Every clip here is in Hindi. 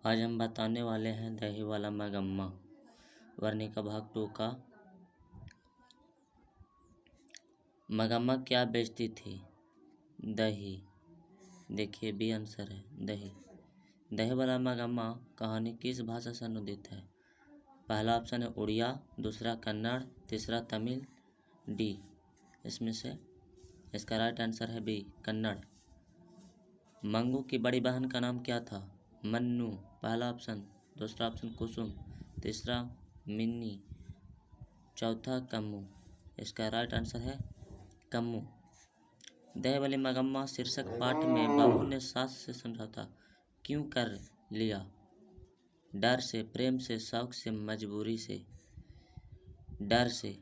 आज हम बताने वाले हैं दही वाला मगम्मा वर्णिका भाग 2 का। मगम्मा क्या बेचती थी? दही। देखिए बी आंसर है दही। दही वाला मगम्मा कहानी किस भाषा से अनुदित है? पहला ऑप्शन है उड़िया, दूसरा कन्नड़, तीसरा तमिल, डी। इसमें से इसका राइट आंसर है बी कन्नड़। मंगू की बड़ी बहन का नाम क्या था? मन्नू। पहला ऑप्शन, दूसरा ऑप्शन कुसुम, तीसरा मिन्नी, चौथा कम्मू। इसका राइट आंसर है कम्मू। दही वाली मगम्मा शीर्षक पाठ में बहू ने सास से समझौता क्यों कर लिया? डर से, प्रेम से, शौक से, मजबूरी से? डर से।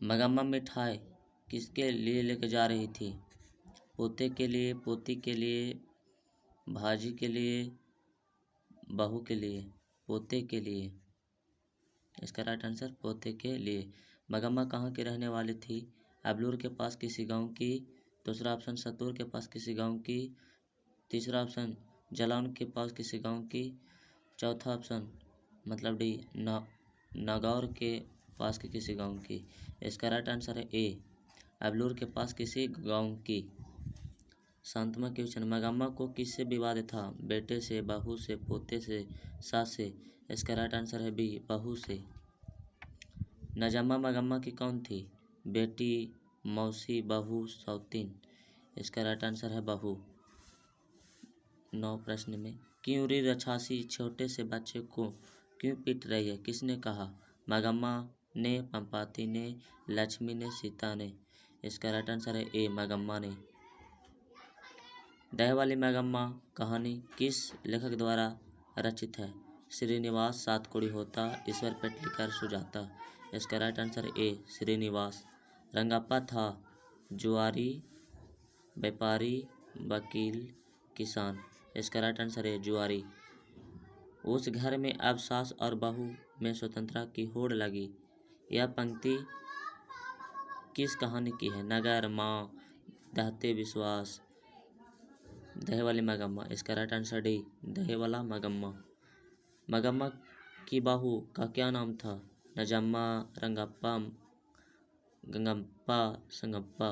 मगम्मा मिठाई किसके लिए लेकर जा रही थी? पोते के लिए, पोती के लिए, भाजी के लिए, बहू के लिए? पोते के लिए। इसका राइट आंसर पोते के लिए। मगम्मा कहाँ की रहने वाली थी? अबलूर के पास किसी गांव की, दूसरा ऑप्शन सतूर के पास किसी गांव की, तीसरा ऑप्शन जलौन के पास किसी गांव की, चौथा ऑप्शन मतलब डी नागौर के पास के किसी गांव की। इसका राइट आंसर है ए अबलूर के पास किसी गांव की। शांतमा क्वेश्चन, मगम्मा को किससे विवाद था? बेटे से, बहू से, पोते से, सास से? इसका राइट आंसर है बी बहू से। नजम्मा मगम्मा की कौन थी? बेटी, मौसी, बहू, सौतीन? इसका राइट आंसर है बहू। 9 प्रश्न में क्यूरी रछासी छोटे से बच्चे को क्यों पीट रही है? किसने कहा? मगम्मा ने, पंपाती ने, लक्ष्मी ने, सीता ने? इसका राइट आंसर है ए मगम्मा ने। दही वाली मगम्मा कहानी किस लेखक द्वारा रचित है? श्रीनिवास, सातकोड़ी होता, ईश्वर पेटलीकर, सुजाता? इसका right answer A Srinivas. Rangappa था जुआरी, व्यापारी, वकील, किसान? इसका राइट आंसर है जुआरी। उस घर में अब सास और बहू में स्वतंत्रता की होड़ लगी। यह पंक्ति किस कहानी की है? नगर, माँ, दहते विश्वास? दही वाली मगम्मा। इसका राइट आंसर डी दही वाला मगम्मा। मगम्मा की बहू का क्या नाम था? नजम्मा, रंगप्पा, गंगप्पा, संगप्पा?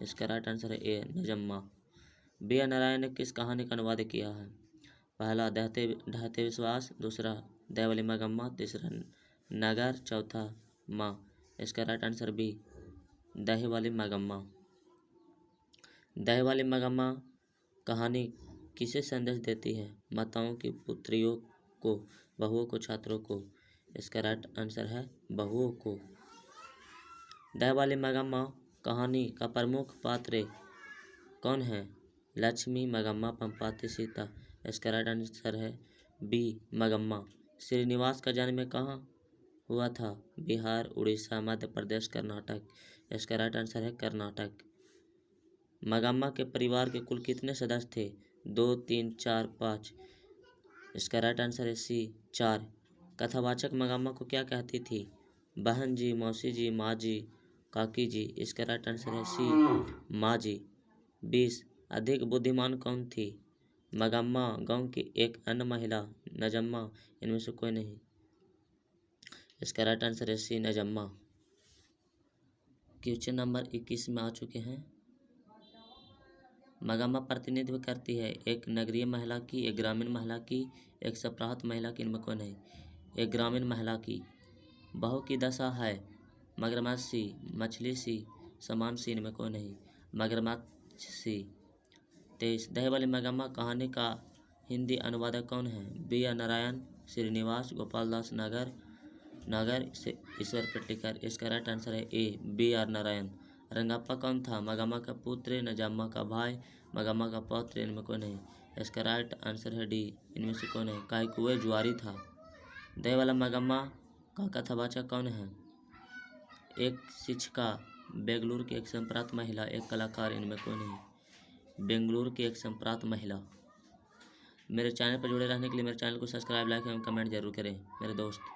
इसका राइट आंसर है ए नजम्मा। बी आर नारायण ने किस कहानी का अनुवाद किया है? पहला ढहते विश्वास, दूसरा दही वाली मगम्मा, तीसरा नगर, चौथा माँ? इसका राइट आंसर बी दही वाली मगम्मा। दही वाली मगम्मा कहानी किसे संदेश देती है? माताओं की, पुत्रियों को, बहुओं को, छात्रों को? इसका राइट आंसर है बहुओं को। दही वाली मगम्मा कहानी का प्रमुख पात्र कौन है? लक्ष्मी, मगम्मा, पंपाती, सीता? इसका राइट आंसर है बी मगम्मा। श्रीनिवास का जन्म कहाँ हुआ था? बिहार, उड़ीसा, मध्य प्रदेश, कर्नाटक? इसका राइट आंसर है कर्नाटक। मगम्मा के परिवार के कुल कितने सदस्य थे? 2, 3, 4, 5? इसका राइट आंसर है सी 4। कथावाचक मगम्मा को क्या कहती थी? बहन जी, मौसी जी, माँ जी, काकी जी? इसका राइट आंसर है सी माँ जी। 20 अधिक बुद्धिमान कौन थी? मगम्मा, गांव की एक अन्य महिला, नजम्मा? इनमें से कोई नहीं। इसका राइट आंसर है सी नजम्मा। क्वेश्चन नंबर 21 में आ चुके हैं। मगम्मा प्रतिनिधित्व करती है एक नगरीय महिला की, एक ग्रामीण महिला की, एक सप्राहत महिला की? इनमें कोई नहीं। एक ग्रामीण महिला की। बहू की दशा है मगरमच्छ सी, मछली सी, सामान सी? इनमें कोई नहीं। मगरमच्छ सी। 23 दही वाली मगम्मा कहानी का हिंदी अनुवादक कौन है? बी आर नारायण, श्रीनिवास, गोपाल दास नगर से, ईश्वर पेटलीकर? इसका राइट आंसर है A B R Narayan. Rangappa कौन था? मगम्मा का पुत्र, नजम्मा का भाई, मगम्मा का पौत्र? इनमें कोई नहीं। इसका राइट आंसर है डी इनमें से कोई नहीं। कायकुए जुआरी था। दही वाला मगम्मा का कथावाचक कौन है? एक शिक्षिका, बेंगलुरु की एक संप्राप्त महिला, एक कलाकार? इनमें कोई नहीं। बेंगलुरु की एक संप्राप्त महिला। मेरे चैनल पर जुड़े रहने के लिए मेरे चैनल को सब्सक्राइब, लाइक एवं कमेंट जरूर करें मेरे दोस्त।